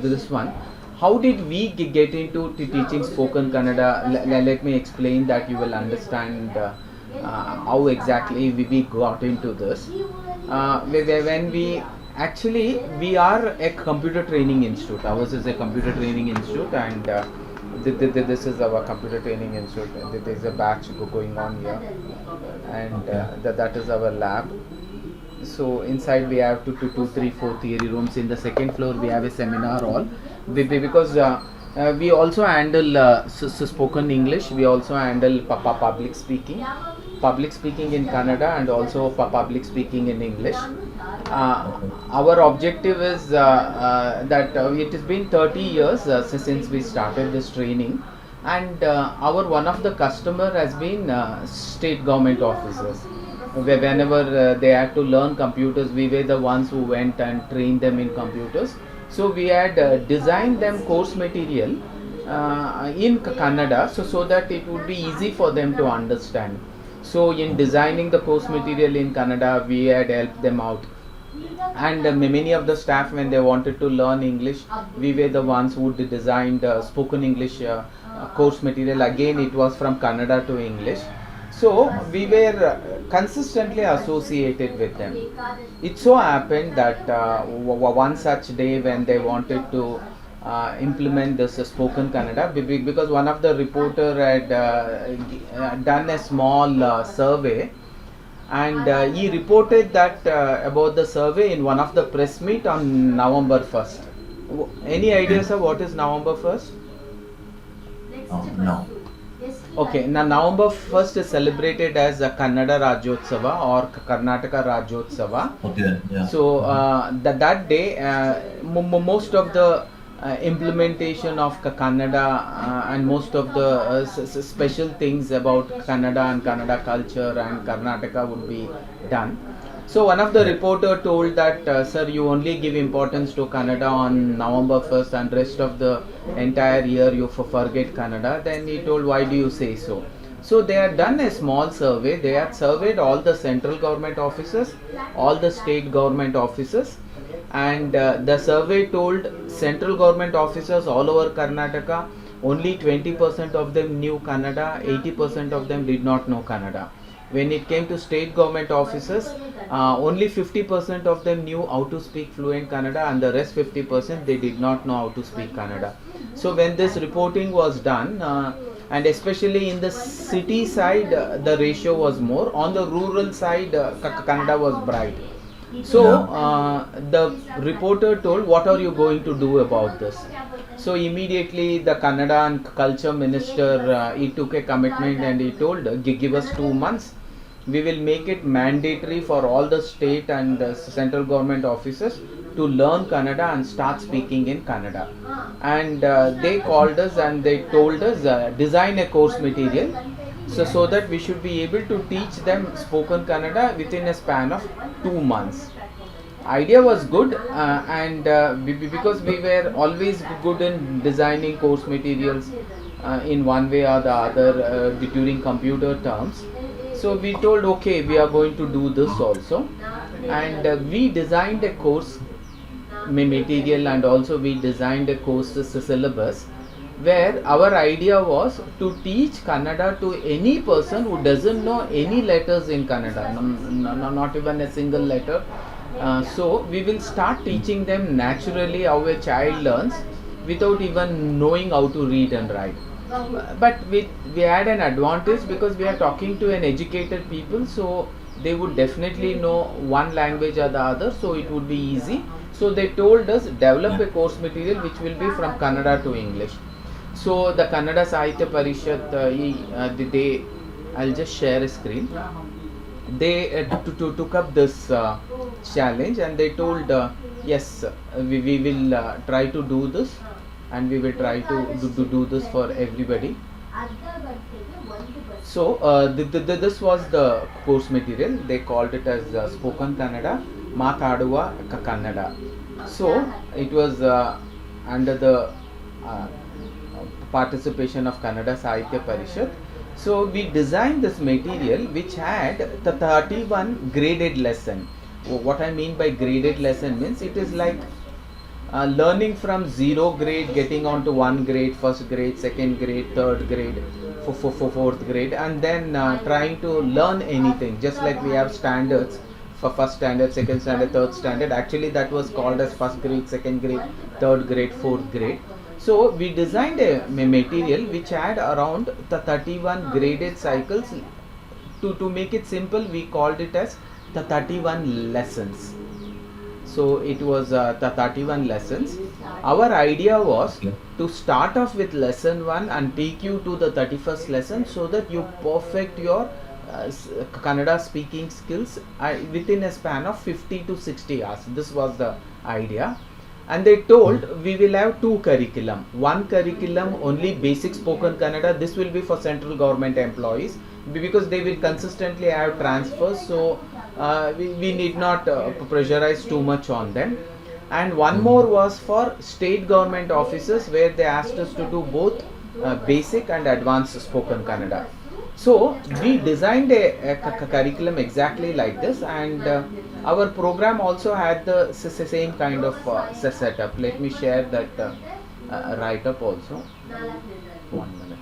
This one, how did we get into teaching spoken Kannada? Let me explain that you will understand how exactly we got into this. When we actually we are a computer training institute. Ours is a computer training institute, and this is our computer training institute. There is a batch going on here, and that is our lab. So inside we have two, three, four theory rooms. In the second floor we have a seminar hall. Because we also handle spoken English. We also handle public speaking in Kannada, and also public speaking in English. Our objective is that it has been 30 years since we started this training, and our one of the customer has been state government officers. Whenever they had to learn computers, we were the ones who went and trained them in computers. So we had designed them course material in Kannada, so that it would be easy for them to understand. So in designing the course material in Kannada, we had helped them out. And many of the staff, when they wanted to learn English, we were the ones who designed spoken English course material. Again, it was from Kannada to English. So we were consistently associated with them. It so happened that one such day when they wanted to implement this spoken Kannada, because one of the reporter had done a small survey, and he reported that about the survey in one of the press meet on November 1st. Any ideas of what is November 1st? No. Okay, now November 1st is celebrated as a Kannada Rajyotsava or Karnataka Rajyotsava. Okay, yeah. So that day, most of the implementation of Kannada and most of the special things about Kannada and Kannada culture and Karnataka would be done. So one of the reporter told that, sir, you only give importance to Kannada on November 1st and rest of the entire year you forget Kannada. Then he told, why do you say so? So they had done a small survey. They had surveyed all the central government offices, all the state government offices, and the survey told central government officers all over Karnataka, only 20% of them knew Kannada, 80% of them did not know Kannada. When it came to state government offices, only 50% of them knew how to speak fluent Kannada, and the rest 50% they did not know how to speak Kannada. So when this reporting was done, and especially in the city side, the ratio was more. On the rural side, Kannada was bright. So the reporter told, what are you going to do about this? So immediately the Kannada and culture minister, he took a commitment and he told, give us 2 months. We will make it mandatory for all the state and central government officers to learn Kannada and start speaking in Kannada. And they called us and they told us, design a course material so that we should be able to teach them spoken Kannada within a span of 2 months. Idea was good, and because we were always good in designing course materials in one way or the other during computer terms. So we told, okay, we are going to do this also, and we designed a course material, and also we designed a course syllabus, where our idea was to teach Kannada to any person who doesn't know any letters in Kannada, not even a single letter. So we will start teaching them naturally how a child learns without even knowing how to read and write. But we had an advantage because we are talking to an educated people, so they would definitely know one language or the other, so it would be easy. So they told us, develop a course material which will be from Kannada to English. So the Kannada Sahitya Parishat, I'll just share a screen. They took up this challenge, and they told, yes, we will try to do this, and we will try to do this for everybody. So this was the course material. They called it as spoken Kannada, Mataduva Kannada. So it was under the participation of Kannada Sahitya Parishat. So we designed this material which had the 31 graded lesson. What I mean by graded lesson means it is like learning from 0 grade, getting on to 1 grade, first grade, second grade, third grade, for fourth grade, and then trying to learn anything, just like we have standards for first standard, second standard, third standard. Actually, that was called as first grade, second grade, third grade, fourth grade. So we designed a material which had around the 31 graded cycles. To make it simple, we called it as the 31 lessons. So it was the 31 lessons. Our idea was to start off with lesson 1 and take you to the 31st lesson, so that you perfect your Kannada speaking skills within a span of 50 to 60 hours. This was the idea. And they told we will have 2 curriculum. One curriculum only basic spoken Kannada. This will be for central government employees, because they will consistently have transfers, so we need not pressurize too much on them. And one more was for state government officers, where they asked us to do both basic and advanced spoken Kannada. So we designed a curriculum exactly like this, and our program also had the same kind of setup. Let me share that write-up also. 1 minute.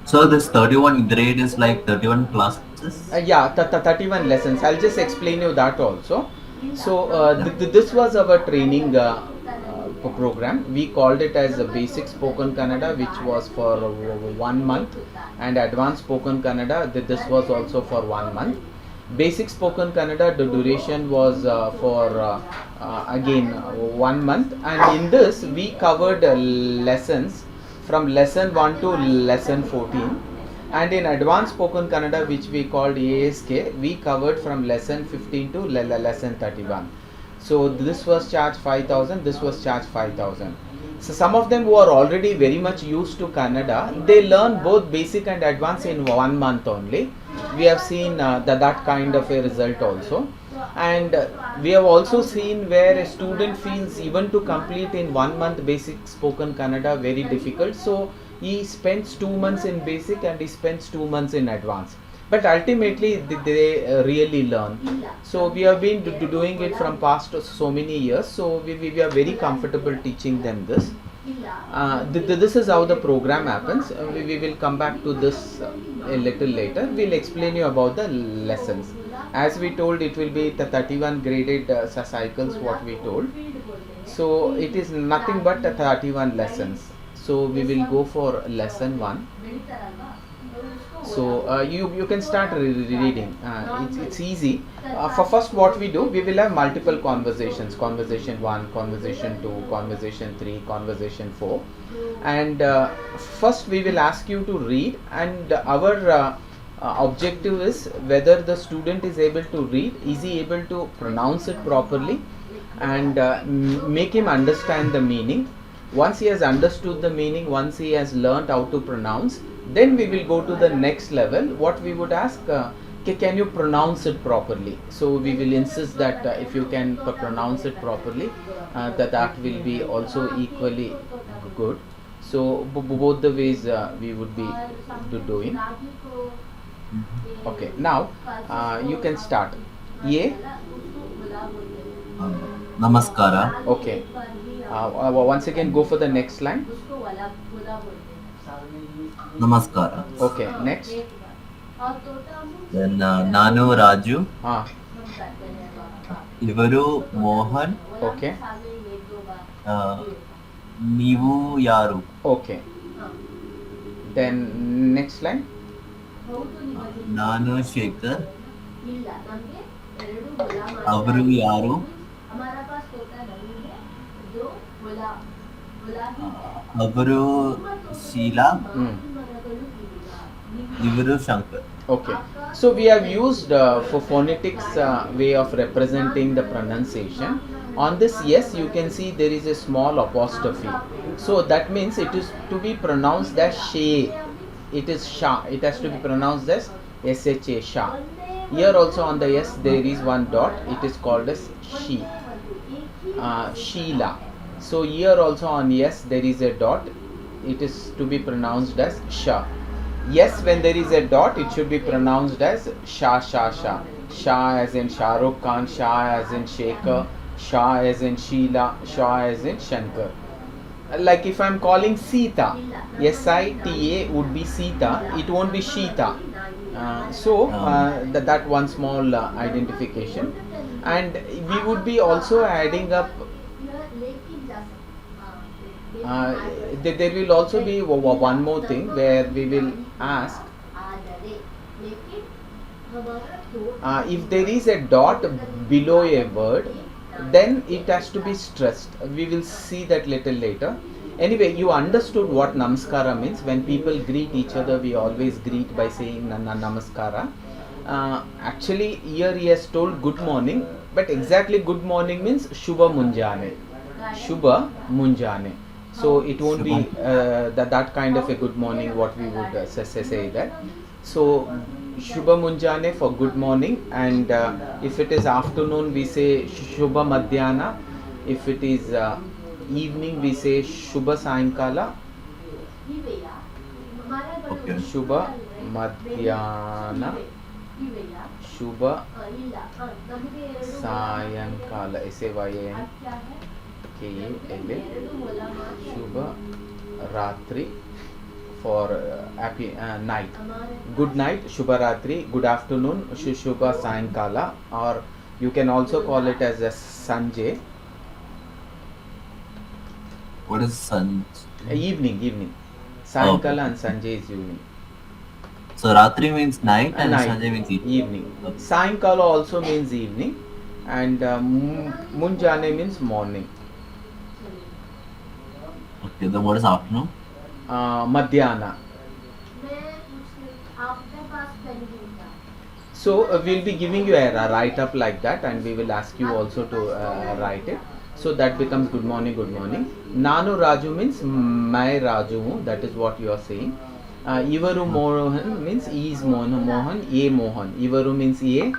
So this 31 grade is like 31 classes? Yeah, 31 lessons. I'll just explain you that also. So this was our training program. We called it as a basic spoken Kannada, which was for 1 month, and advanced spoken Kannada, this was also for 1 month. Basic spoken Kannada, the duration was for again 1 month, and in this we covered lessons from lesson 1 to lesson 14, and in advanced spoken Kannada, which we called ASK, we covered from lesson 15 to lesson 31. So this was charged 5,000, this was charged 5,000. So some of them who are already very much used to Kannada, they learn both basic and advanced in 1 month only. We have seen that kind of a result also. And we have also seen where a student feels even to complete in 1 month basic spoken Kannada very difficult. So he spends 2 months in basic and he spends 2 months in advanced. But ultimately they really learn. So we have been doing it from past so many years. So we are very comfortable teaching them this. This is how the program happens. We will come back to this a little later. We'll explain you about the lessons. As we told, it will be the 31 graded cycles, what we told. So it is nothing but 31 lessons. So we will go for lesson 1. So you can start reading. It's easy. For first, what we do, we will have multiple conversations: conversation 1, conversation 2, conversation 3, conversation 4. And first we will ask you to read, and our objective is whether the student is able to read, is he able to pronounce it properly, and make him understand the meaning. Once he has understood the meaning, once he has learnt how to pronounce, then we will go to the next level. What we would ask, can you pronounce it properly? So we will insist that if you can pronounce it properly, that will be also equally good. So both the ways we would be doing. Okay, now you can start. Ye. Namaskara. Okay. Once again, go for the next line. Namaskara. Okay, next. Then Nanu Raju. Ivaru Mohan. Okay. Nivu Yaru. Okay. Then next line. Nanu Shekhar. Avaru Yaru. Avaru Sheila. Ivaru Shankar. Okay. So we have used for phonetics way of representing the pronunciation. On this, yes, you can see there is a small apostrophe. So that means it is to be pronounced as she. it is sha. It has to be pronounced as sha, sha. Here also on the s there is one dot. It is called as she. Sheila. So here also on yes there is a dot. It is to be pronounced as sha. Yes, when there is a dot, it should be pronounced as sha, sha, sha. Shah as in Shah Rukh Khan, Shah as in Shekhar, Shah as in Sheila, Shah as in Shankar. Like if I'm calling Sita, Sita would be Sita, it won't be Shita. That one small identification. And we would be also adding up, there will also be one more thing where we will ask if there is a dot below a word, then it has to be stressed. We will see that little later. Anyway, you understood what namaskara means. When people greet each other, we always greet by saying namaskara. Actually, here he has told good morning, but exactly good morning means Shubha Munjane. Shubha Munjane. So it won't be that kind of a good morning what we would say that. So Shubha Munjane for good morning, and if it is afternoon we say Shubha Madhyana. If it is evening we say Shubha Sayankala. Okay. Shubha Madhyana, Shubha Sayankala, SAYANKALA, Shubha Ratri for happy night. Good night, Shubha Ratri. Good afternoon, Shubha Sayankala, or you can also call it as a Sanjay. What is sun? Evening. Sayankala and Sanjay is evening. So Ratri means night and Night, Sanjay means evening. Okay. Sayankala also means evening, and Munjane means morning. Okay, then what is afternoon? Madhyana. So we'll be giving you a write up like that, and we will ask you also to write it. So that becomes good morning, good morning. Nanu Raju means my Raju, that is what you are saying. Ivaru Mohan means he is Mohan, ye Mohan. Ivaru means ye.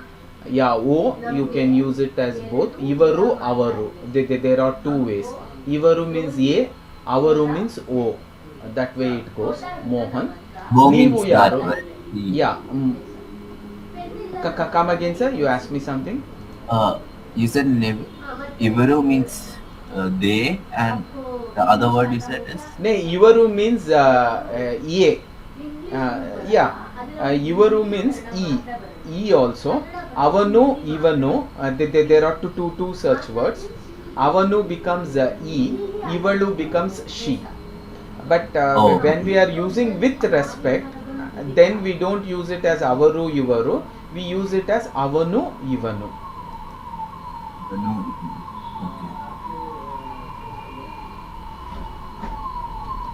Yeah, O, you can use it as both. Ivaru, avaru. There are two ways. Ivaru means ye, avaru means O. That way it goes. Mohan. Go Neevu means that, yaru. right? Yeah. Come again, sir. You asked me something. You said Ivaru means they, and the other word you said is Ne, Ivaru means ye. Ivaru means e. E also. Avanu, Ivanu. There are two such words. Avanu becomes e. Ivalu becomes she. But when we are using with respect, then we don't use it as avaru, ivaru. We use it as avanu, ivanu. Okay.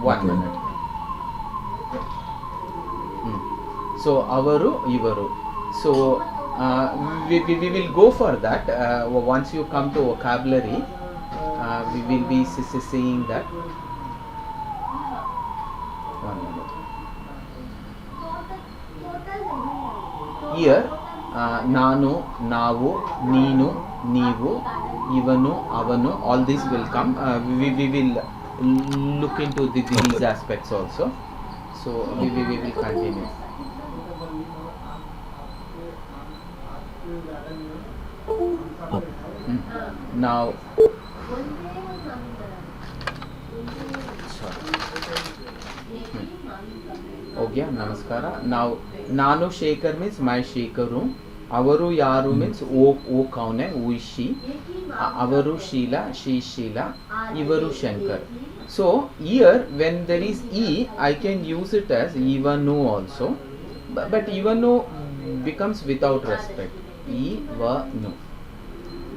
1 minute. So avaru, ivaru. So we will go for that. Once you come to vocabulary, we will be seeing that. 1 minute. Here, Nanu, Navu, Neenu, Neevu, Ivanu, Avanu, all these will come. We will look into these aspects also. So we will continue. Now, हो गया नमस्कार. Now Nanu Shekhar means my Shekhar room. Avaru Yaru means O kaun hai, who is she. Avaru Sheila, she is Sheila. Ivaru Shankar. So here when there is E, I can use it as Ivanu also. But Ivanu becomes without respect. Ivanu.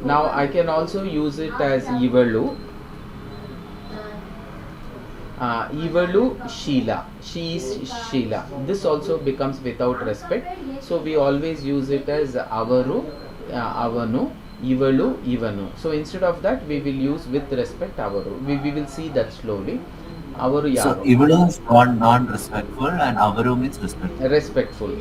Now I can also use it as Ivalu. Ivalu Sheila. She is Sheila. This also becomes without respect. So we always use it as Avaru, Avanu, Ivalu, Ivanu. So instead of that, we will use with respect Avaru. We will see that slowly. Avaru So yaru. Ivaru is non-respectful and Avaru means respectful. Respectful.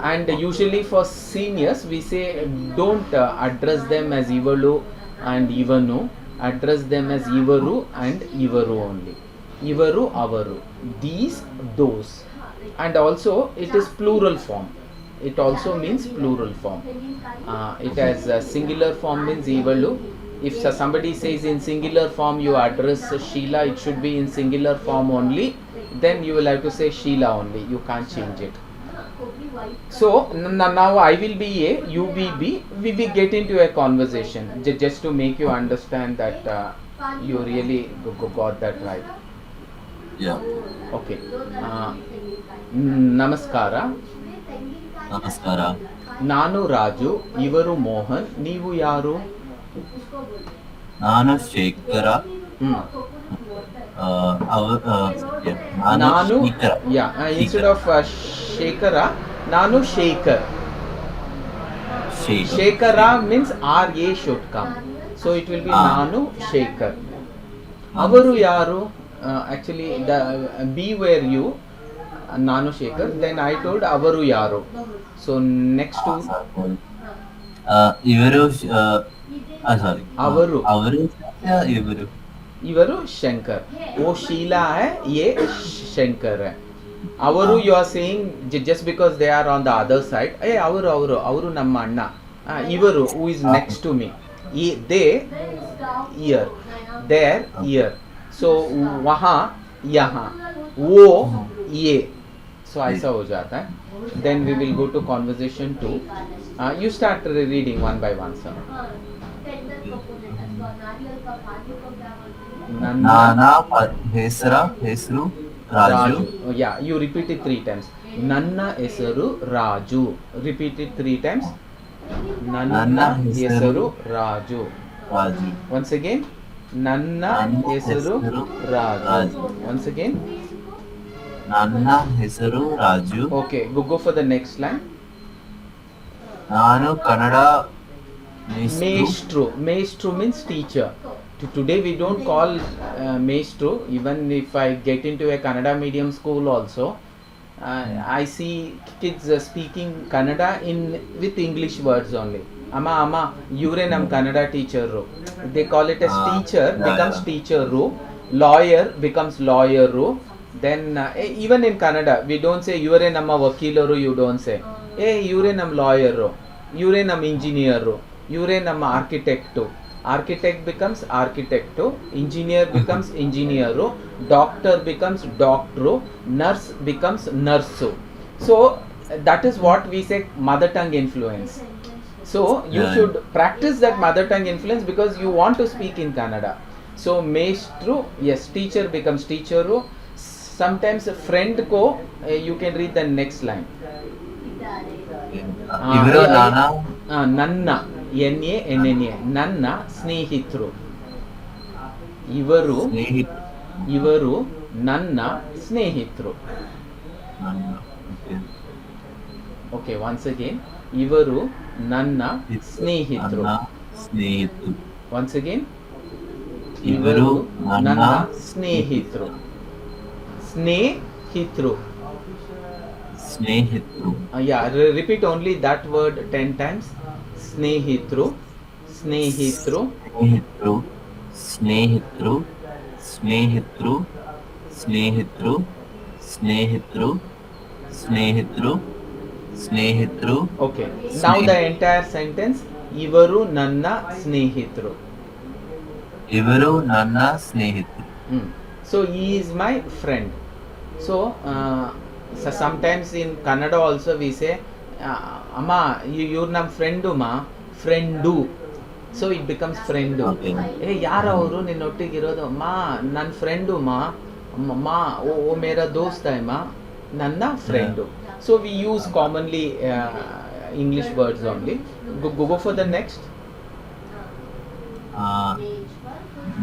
And usually for seniors we say don't address them as Ivalu and Ivanu, address them as Ivaru and Ivaru only. Ivaru, Avaru, these, those. And also it is plural form, it also means plural form. It Okay. has a singular form means Ivalu. If somebody says in singular form you address Sheila, it should be in singular form only, then you will have to say Sheila only, you can't change it. So now I will be A, you be B, we will get into a conversation just to make you understand that you really got that right. Yeah. Okay. Namaskara. Namaskara. ನಾನು ರಾಜು, ಇವರು ಮೋಹನ್, ನೀವು ಯಾರು? ನಾನು ಶೇಖರ. ಹ್ಮ್. Yeah. ನಾನು ಶೇಖರ. Instead of ಶೇಖರ ನಾನು ಶೇಖರ್. ಶೇಖರ means RA should come, so it will be ನಾನು ಶೇಖರ್. ಅವರು ಯಾರು? Actually the B were you, ನಾನು ಶೇಖರ್, then I told ಅವರು ಯಾರು. So next to ಇವರು sorry ಅವರು ಇವರು ಇವರು ಶಂಕರ್. वो शीला है, ये शंकर है. ಅವರು you are saying just because they are on the other side, ಏ ಅವರು ನಮ್ಮ ಅಣ್ಣ. ಇವರು who is next to me, they ear, their ear, so वहाँ यहाँ, वो ये, so ऐसा हो जाता है. Then we will go to conversation 2. You start reading one by one, sir. ನನ್ನ ಹೆಸರು Raju. Yeah, you repeat it 3 times. ನನ್ನ ಹೆಸರು ರಾಜು. Repeat it 3 times. ನನ್ನ ಹೆಸರು ರಾಜು. Once again. ನನ್ನ ಹೆಸರು ರಾಜು. Once again. ನನ್ನ ಹೆಸರು Raju. Okay, go for the next line. ನಾನು ಕನ್ನಡ ಮೇಷ್ಟ್ರು means teacher. Today we don't call maestro. Even if I get into a Kannada medium school also, I see kids speaking Kannada with English words only. Amma ಇವರೇ ನಮ್ಮ Kannada teacher. They call it as teacher, becomes teacher. Lawyer becomes lawyer. Then even in Kannada we don't say ಇವರೇ ನಮ್ಮ ವಕೀಲರು, you don't say ಇವರೇ ನಮ್ಮ lawyer, ಇವರೇ ನಮ್ಮ engineer, ಇವರೇ ನಮ್ಮ architect. Architect becomes architecto, engineer becomes engineero, doctor becomes doctoro, nurse becomes nurso. So that is what we say mother tongue influence. So you should practice that mother tongue influence because you want to speak in Kannada. So maestro, yes, teacher becomes teachero. Sometimes a friend ko, you can read the next line. ಇವರು ನನ್ನ NA ನನ್ನ ಸ್ನೇಹಿತರು. ಇವರು ನನ್ನ ಸ್ನೇಹಿತರು. Okay, once again. ಇವರು ನನ್ನ ಸ್ನೇಹಿತರು. Once again. ಇವರು ನನ್ನ ಸ್ನೇಹಿತರು. ಸ್ನೇಹಿತರು. Yeah, repeat only that word 10 times. ಸ್ನೇಹಿತರು. ಸ್ನೇಹಿತರು. ಸ್ನೇಹಿತರು. ಸ್ನೇಹಿತರು. ಸ್ನೇಹಿತರು. ಸ್ನೇಹಿತರು. ಸ್ನೇಹಿತರು. ಸ್ನೇಹಿತರು. Okay, now the entire sentence. ಇವರು ನನ್ನ ಸ್ನೇಹಿತರು. ಇವರು ನನ್ನ ಸ್ನೇಹಿತರು. So he is my friend. So sometimes in Kannada also we say ಅಮ್ಮ ಇವ್ರು ನಮ್ಮ friend friend. So it becomes friend. ಯಾರವರು ನಿನ್ನೊಟ್ಟಿಗಿರೋದು? ನನ್ನ ಫ್ರೆಂಡು ಓ ಮೇರಾ ದೋಸ್ತ ನನ್ನ friend. So we use commonly English words only. Go for the next.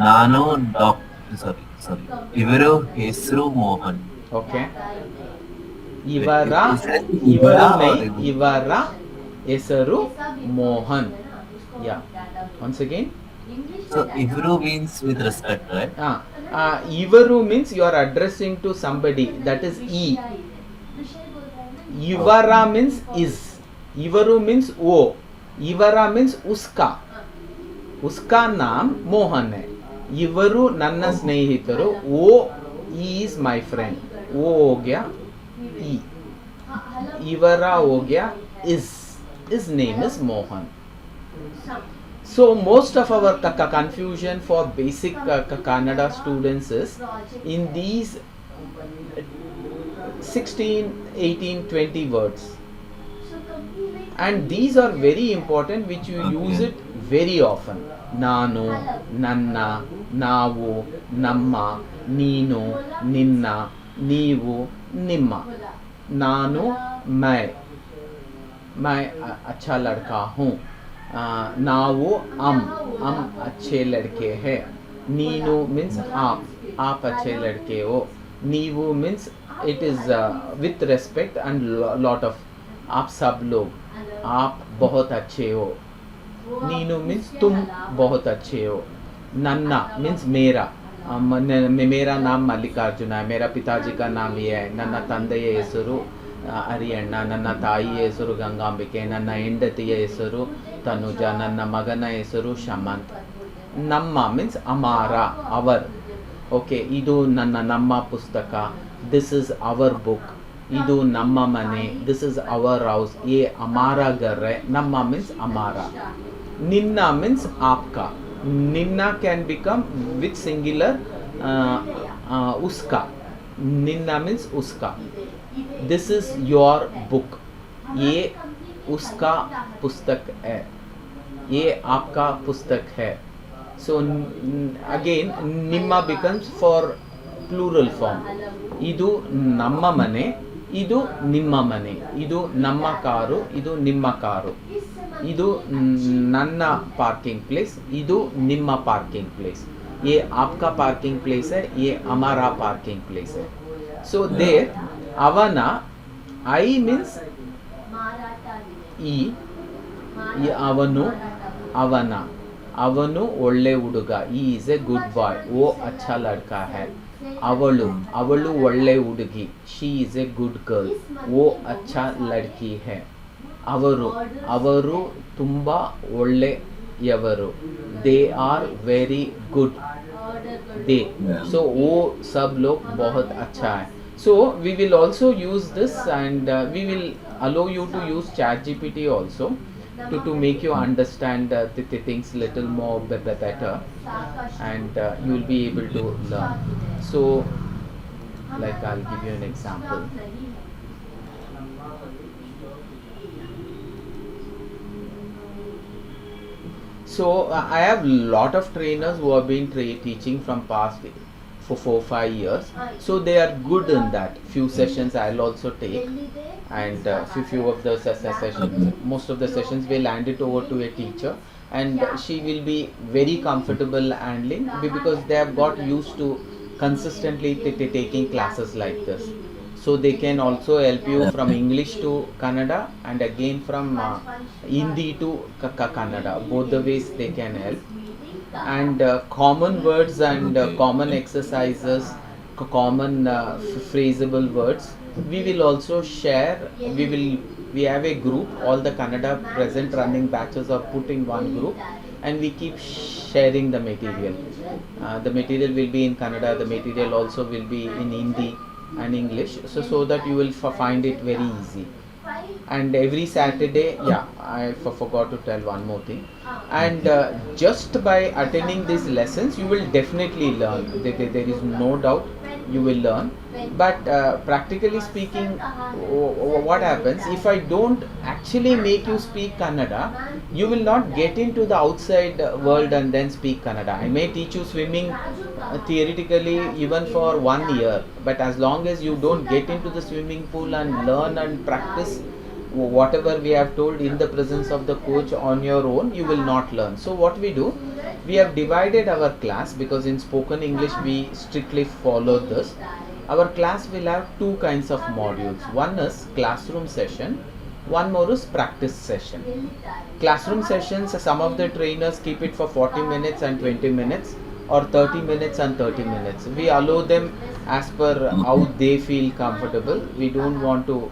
ನಾನು ಸಾರಿ ಇವರು ಹೆಸರು ಮೋಹನ್. ಓಕೆ, ಇವರ ಹೆಸರು Mohan. Yeah, once again. So Ivru means with respect, right? Ivaru means you are addressing to somebody, that is E. Ivara means is. Ivaru means वो. Ivara means उसका. उसका नाम मोहन है. इवरू नन्ना स्नेहितरू. वो is my friend. वो हो गया E. Ivara हो गया is. His name is Mohan. So most of our confusion for basic Kannada students is in these 16, 18, 20 words. And these are very important, which you use it very often. Nanu, Nanna, Navu, Namma, Neenu, Ninna, Neevu, Nimma. Nanu, मैं अच्छा लड़का हूँ. नावो हम अच्छे लड़के हैं. Neenu means आप अच्छे लड़के हो. नीवू means it is with respect and lot of, आप सब लोग, आप बहुत अच्छे हो. नीनू मीन्स तुम बहुत अच्छे हो. नन्ना मीन्स मेरा, मेरा नाम मल्लिकार्जुन है, मेरा पिताजी का नाम ये है. नन्ना ತಂದೆಯ ಹೆಸರು ಅರಿಯಣ್ಣ, ನನ್ನ ತಾಯಿಯ ಹೆಸರು ಗಂಗಾಂಬಿಕೆ, ನನ್ನ ಹೆಂಡತಿಯ ಹೆಸರು ತನುಜ, ನನ್ನ ಮಗನ ಹೆಸರು ಶಮಂತ್. ನಮ್ಮ ಮೀನ್ಸ್ ಅಮಾರ, ಅವರ್. ಓಕೆ, ಇದು ನಮ್ಮ ಪುಸ್ತಕ, ದಿಸ್ ಇಸ್ ಅವರ್ ಬುಕ್. ಇದು ನಮ್ಮ ಮನೆ, ದಿಸ್ ಇಸ್ ಅವರ್ ಹೌಸ್. ये हमारा घर है. ನಮ್ಮ ಮೀನ್ಸ್ ಅಮಾರ. ನಿನ್ನ ಮೀನ್ಸ್ आपका. ನಿನ್ನ ಕ್ಯಾನ್ ಬಿಕಮ್ ವಿತ್ ಸಿಂಗ್ಯುಲರ್ उसका. निन्ना मीन्स उसका. This is your book. ये उसका पुस्तक है, ये आपका पुस्तक है. सो अगेन निम्मा becomes for plural form. ಇದು ನಮ್ಮ ಮನೆ, ಇದು ನಿಮ್ಮ ಮನೆ. ಇದು ನಮ್ಮ ಕಾರು, ಇದು ನಿಮ್ಮ ಕಾರು. ಇದು ನನ್ನ ಪಾರ್ಕಿಂಗ್ ಪ್ಲೇಸ್, ಇದು ನಿಮ್ಮ ಪಾರ್ಕಿಂಗ್ ಪ್ಲೇಸ್. ये आपका पार्किंग प्लेस है, ये हमारा पार्किंग प्लेस है. So there avana, I means E. ये ಅವನು, ಅವನ, ಅವನು ಒಳ್ಳೆ ಹುಡುಗ, he is a good boy, वो अच्छा लड़का है. ಅವಳು, ಅವಳು ಒಳ್ಳೆ ಹುಡುಗಿ, she is a good girl, वो अच्छा लड़की है. ಅವರು, ಅವರು ತುಂಬಾ ಒಳ್ಳೆಯವರು, they are very good. they. So वो सब लोग बहुत अच्छा है. So we will also use this, and we will allow you to use ChatGPT also to make you understand the things little more better, and you will be able to learn. So like I'll give you an example. So I have lot of trainers who have been teaching from past for 4-5 years. So they are good in that. Few sessions I'll also take, and few of the sessions, most of the sessions will hand it over to a teacher, and she will be very comfortable handling, because they have got used to consistently taking classes like this. So they can also help you from English to Kannada, and again from Hindi to Kannada. Both the ways they can help. And common words and common exercises, common phrasable words, we will also share. We have a group, all the Kannada present running batches are put in one group, and we keep sharing the material. The material will be in Kannada, the material also will be in Hindi and English, so that you will find it very easy. And every Saturday, I forgot to tell one more thing, and just by attending these lessons you will definitely learn. There is no doubt you will learn. But practically speaking, what happens if I don't actually make you speak Kannada? You will not get into the outside world and then speak Kannada. I may teach you swimming theoretically even for 1 year, but as long as you don't get into the swimming pool and learn and practice whatever we have told in the presence of the coach on your own, you will not learn. So what we do, we have divided our class, because in spoken English we strictly follow this. Our class will have two kinds of modules. One is classroom session, one more is practice session. Classroom sessions, some of the trainers keep it for 40 minutes and 20 minutes. or 30 minutes and 30 minutes. We allow them as per how they feel comfortable. We don't want to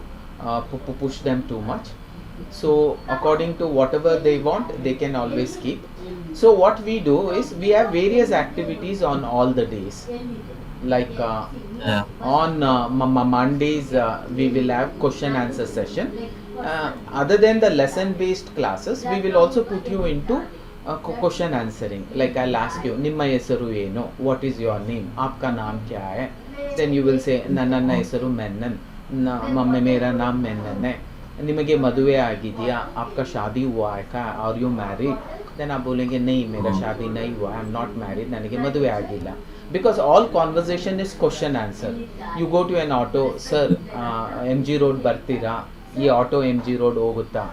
push them too much. So according to whatever they want, they can always keep. So what we do is we have various activities on all the days. Like Yeah. on Mondays, we will have question answer session. Other than the lesson based classes, we will also put you into question answering. Like I'll ask you, Nimma hesaru eno? What is your name? Aapka naam kya hai? Then you will say, Nanna hesaru Mennan. Mamme mera naam Mennan hai. ನಿಮಗೆ ಮದುವೆ ಆಗಿದೆಯಾ आपका शादी हुआ है क्या are you married then आप बोलेंगे नहीं मेरा शादी नहीं हुआ आई एम नॉट मैरिड ನನಗೆ ಮದುವೆ ಆಗಿಲ್ಲ because all conversation is question answer. You go to an auto, sir MG road ಬರ್ತೀರಾ ಈ ಆಟೋ MG road ಹೋಗುತ್ತಾ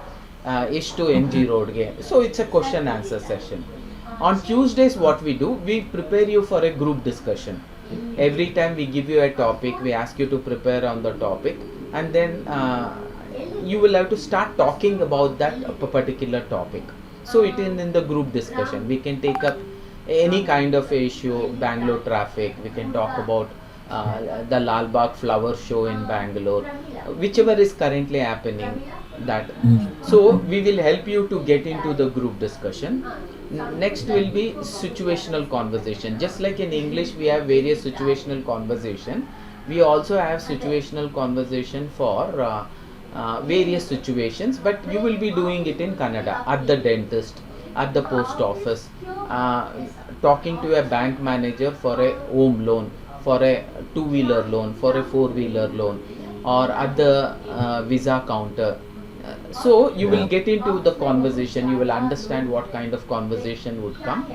ಎಷ್ಟು MG roadಗೆ, so it's a question answer session. On Tuesdays what we do, we prepare you for a group discussion. Every time we give you a topic, we ask you to prepare on the topic, and then you will have to start talking about that particular topic. So it is in the group discussion. We can take up any kind of issue, Bangalore traffic. We can talk about the Lal Bagh flower show in Bangalore, whichever is currently happening. That so we will help you to get into the group discussion. Next will be situational conversation. Just like in English we have various situational conversation, we also have situational conversation for various situations, but you will be doing it in Kannada, at the dentist, at the post office, talking to a bank manager for a home loan, for a two-wheeler loan, for a four-wheeler loan, or at the visa counter. So you will get into the conversation, you will understand what kind of conversation would come.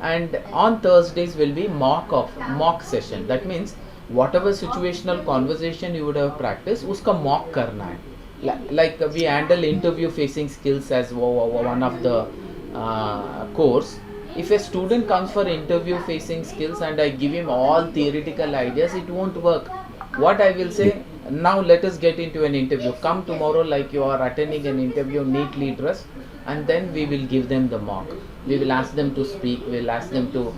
And on Thursdays will be mock session. That means whatever situational conversation you would have practiced, uska mock karna hai. Like we handle interview facing skills as one of the course. If a student comes for interview facing skills and I give him all theoretical ideas, it won't work. What I will say, now let us get into an interview. Come tomorrow like you are attending an interview, neatly dressed, and then we will give them the mock. We will ask them to speak, we will ask them to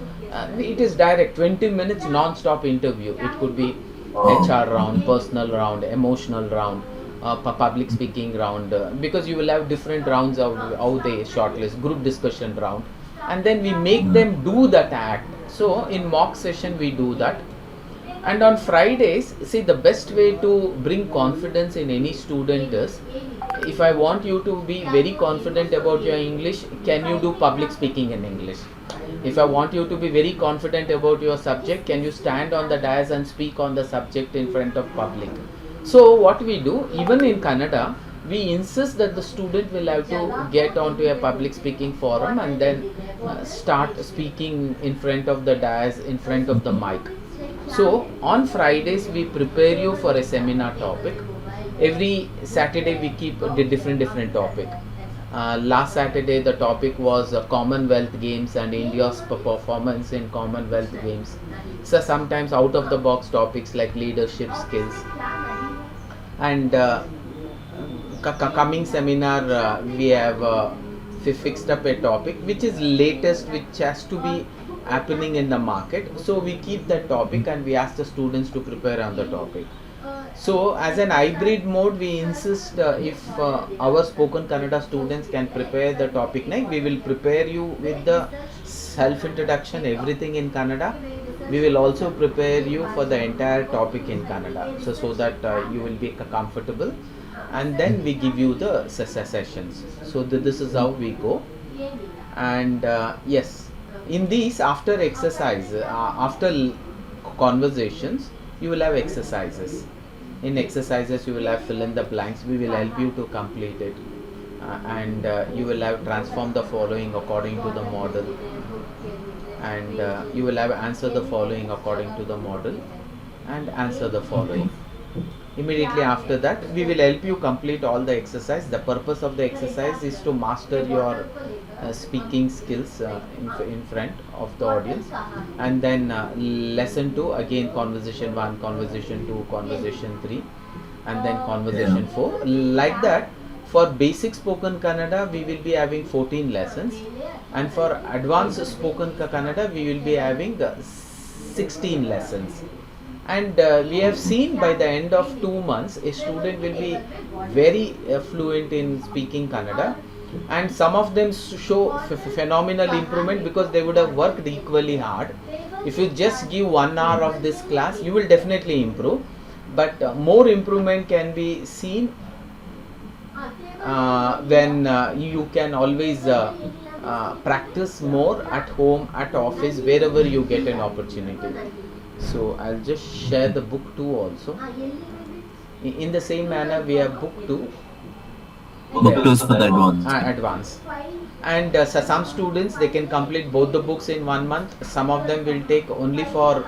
it is direct 20 minutes non-stop interview. It could be HR round, personal round, emotional round, public speaking round, because you will have different rounds of how they shortlist, group discussion round, and then we make them do that act. So in mock session we do that. And on Fridays, see, the best way to bring confidence in any student is, if I want you to be very confident about your English, can you do public speaking in English? If I want you to be very confident about your subject, can you stand on the dais and speak on the subject in front of public? So what we do, even in Kannada, we insist that the student will have to get onto a public speaking forum and then start speaking in front of the dais, in front of the mic. So on Fridays we prepare you for a seminar topic. Every Saturday we keep a different topic. Last Saturday the topic was Commonwealth Games and India's performance in Commonwealth Games. So sometimes out of the box topics like leadership skills. And coming seminar we have fixed up a topic which is latest, which has to be happening in the market. So we keep that topic and we ask the students to prepare on the topic. So as an hybrid mode, we insist if our spoken Kannada students can prepare the topic, we will prepare you with the self introduction, everything in Kannada. We will also prepare you for the entire topic in Kannada, so that you will be comfortable, and then we give you the sessions. So this is how we go. And yes, in these, after exercise, after conversations, you will have exercises. In exercises you will have fill in the blanks. We will help you to complete it, and you will have transform the following according to the model, and you will have answer the following according to the model and answer the following. Immediately after that we will help you complete all the exercise. The purpose of the exercise is to master your speaking skills in front of the audience. And then lesson 2, again conversation 1, conversation 2, conversation 3, and then conversation 4. Like that, for basic spoken Kannada we will be having 14 lessons. and for advanced spoken Kannada we will be having 16 lessons. And we have seen by the end of 2 months a student will be very fluent in speaking Kannada, and some of them show phenomenal improvement because they would have worked equally hard. If you just give 1 hour of this class, you will definitely improve, but more improvement can be seen when you can always practice more at home, at office, wherever you get an opportunity. So I'll just share the book 2 also. In the same manner, we have book 2. Book two is for the advanced. Advance. And so some students, they can complete both the books in 1 month. Some of them will take only for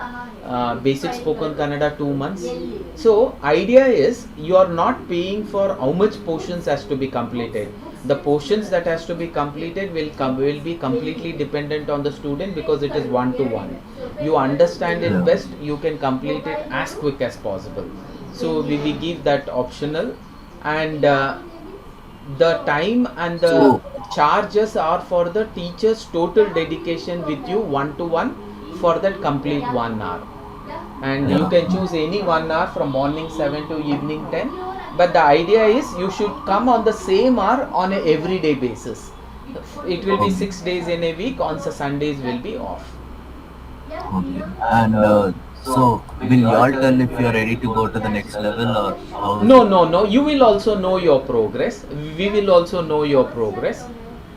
basic spoken Kannada 2 months. So idea is you are not paying for how much portions has to be completed. The portions that has to be completed will be completely dependent on the student, because it is 1-to-1. You understand it Yeah. best, you can complete it as quick as possible. So we give that optional, and the time and the So, charges are for the teacher's total dedication with you 1-to-1 for that complete 1 hour. And you yeah. can choose any 1 hour from morning 7 to evening 10, but the idea is you should come on the same hour on a everyday basis. It will be Okay. 6 days in a week, on Sundays will be off. Okay. And so, will y'all tell if you're ready to go to the next level, or how is No, it? no, no. You will also know your progress. We will also know your progress.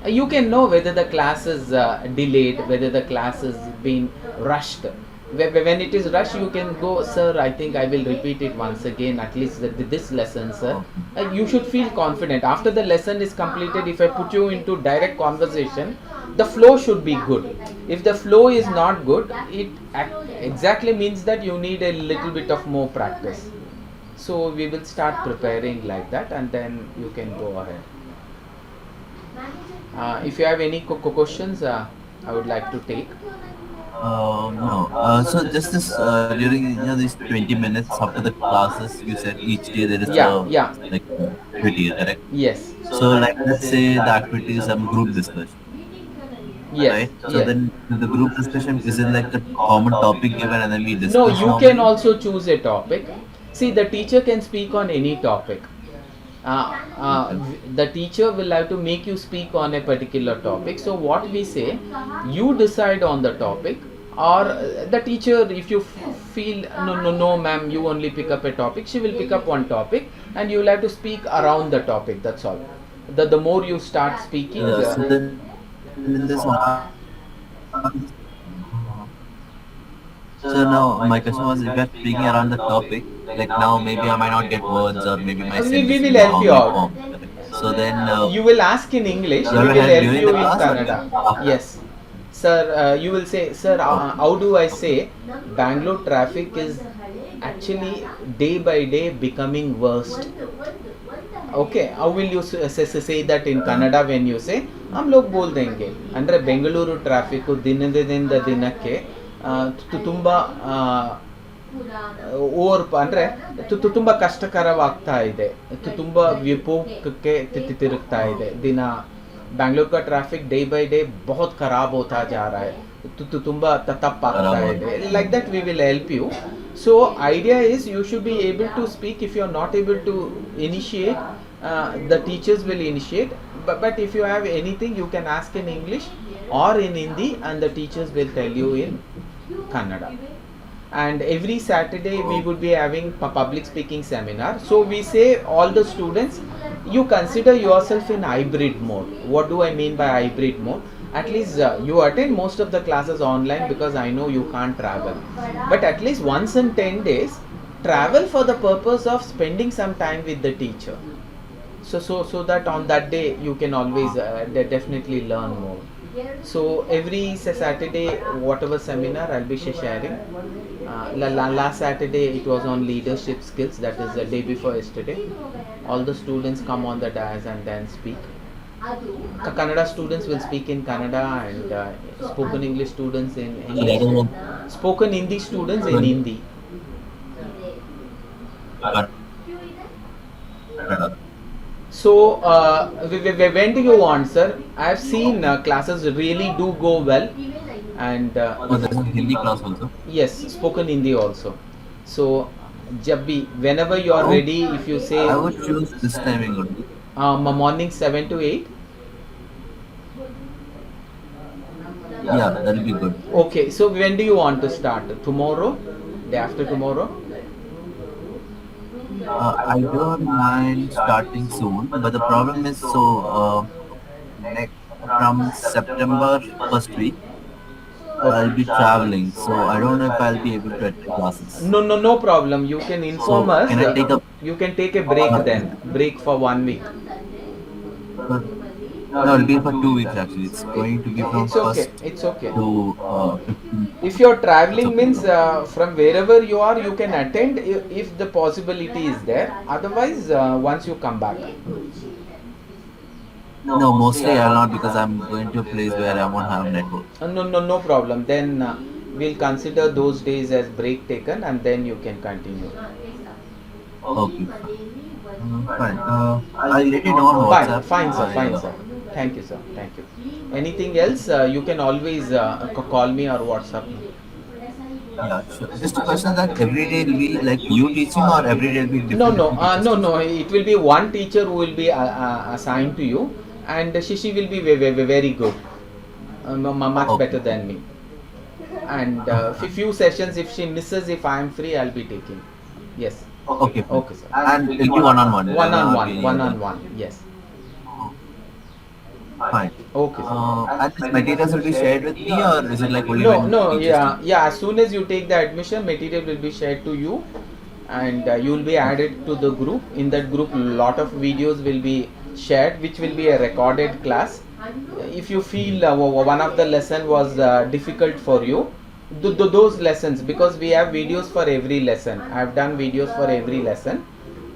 You can know whether the class is delayed, whether the class is being rushed. When it is rushed, you can go, sir, I think I will repeat it once again, at least this lesson, sir. Okay. You should feel confident. After the lesson is completed, if I put you into direct conversation, the flow should be good. If the flow is not good, it exactly means that you need a little bit of more practice. So we will start preparing like that, and then you can go ahead. If you have any questions, I would like to take. No. So just this during these 20 minutes after the classes, you said each day there is Yeah, a yeah, like activity, correct? yes, So like let's say the activity is some group discussion, yes, right? So yes. then the group discussion is it like a common topic given and then we No, discuss you can normally? also choose a topic. See, the teacher can speak on any topic. The teacher will have to make you speak on a particular topic. So what we say, you decide on the topic, or the teacher, if you feel no, no, no, ma'am, you only pick up a topic, she will pick up one topic, and you will have to speak around the topic. That's all. The more you start speaking, So then in this one, so now my question was if you're speaking around the topic, like now maybe I might not get words or maybe my we sentences will will not help you normally out. form. Correct? So then You will ask in English, you we have to will help help during you the in class or Kannada. after? Yes. Sir, you will say, sir, Okay. how do I say Bangalore traffic is actually day by day becoming worst. Okay, how will you say that in Kannada when you say हम लोग बोल देंगे ಅಂದರೆ Bengaluru traffic ದಿನದಿಂದ ದಿನಕ್ಕೆ ತುಂಬ over ಅಂದರೆ ತುಂಬ ಕಷ್ಟಕರವಾಗ್ತಾ ಇದೆ, ತುಂಬ ವಿಪೋಕಕ್ಕೆ ತಿರುಗ್ತಾ ಇದೆ ದಿನ. बैंगलोर का ट्रैफिक डे बाय डे बहुत ख़राब होता जा रहा है, तो ತುಂಬ ತಪ್ಪಾಗ್ತಾ ಇದೆ. Like that we will help you. So idea is you should be able to speak. If you are not able to initiate, the teachers will initiate. But if you have anything, you can ask in English or in Hindi, and the teachers will tell you in Kannada. And every Saturday we would be having public speaking seminar. So we say all the students, you consider yourself in hybrid mode. What do I mean by hybrid mode? At least you attend most of the classes online, because I know you can't travel, but at least once in 10 days travel for the purpose of spending some time with the teacher. So that on that day you can always definitely learn more. So every Saturday, whatever seminar I'll be sharing. Last Saturday it was on leadership skills, that is the day before yesterday. All the students come on the dais and then speak. Kannada students will speak in Kannada, and spoken English students in So that English. is what Spoken Hindi students in Hindi. So, when do you want, sir? I've seen classes really do go well, and Oh, there's a Hindi class also. yes, spoken Hindi also. So, जब भी whenever you are Oh, ready, if you say I would choose this timing only. morning 7 to 8. Yeah, that'll be good. Okay, so when do you want to start? Tomorrow? Day after tomorrow? I don't mind starting soon, but the problem is next from September first week I'll be traveling, so I don't know if I'll be able to attend classes. No, no, no problem. You can inform So us. can I take a You can take a break uh, then. Break for 1 week. uh, no, it'll be for 2 weeks actually. It's going to be from It's okay. first It's okay. to 15th If you're of traveling means September. from wherever you are, you can attend if the possibility is there. Otherwise, once you come back. No, mostly I'll not because I'm going to a place where I won't have network. No, no, no problem. Then we'll consider those days as break taken, and then you can continue. Okay, fine. I'll let you know on Fine, WhatsApp. fine, sir, fine, I sir. Thank you, sir. Thank you. Anything else? You can always call me or WhatsApp me. Yeah, sure. Just a question that every day will be like you teaching or every day will be No, different no, different teachers no, teaching? no. It will be one teacher who will be assigned to you, and she will be very good, much better Okay. than me. And few sessions, if she misses, if I am free, I'll be taking. Yes. Okay, fine. Okay, sir. And it'll be one on one. There will One on not be one, any one other. on one. Yes. Fine. Okay, sir. And these materials will be shared with me, or is it like only No, when no, teachers teach? yeah, yeah. As soon as you take the admission, material will be shared to you, and you will be added to the group. In that group, lot of videos will be shared, which will be a recorded class. If you feel one of the lesson was difficult for you, those lessons, because we have videos for every lesson. I have done videos for every lesson.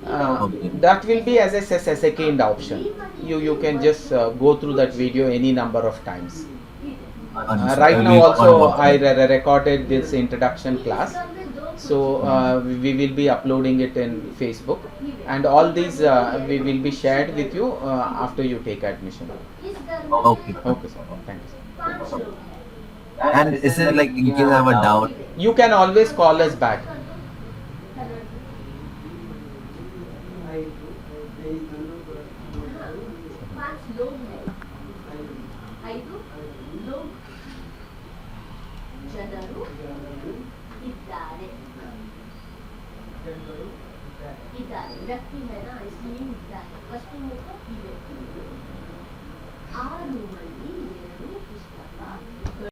Okay. That will be as a second option. You can just go through that video any number of times. Understood. Right I'll now be on also I WhatsApp. recorded this introduction class, so Mhm. we will be uploading it in Facebook, and all these we will be shared with you after you take admission. Okay, fine. Okay, sir. Thank you, sir. And is it like in case I have a doubt? You can always call us back. ಜನರು ಇದ್ದಾರೆ ಇದ್ದಾರೆ ವ್ಯಕ್ತಿ है ना इसलिए ಇದ್ದಾರೆ वस्तु में तो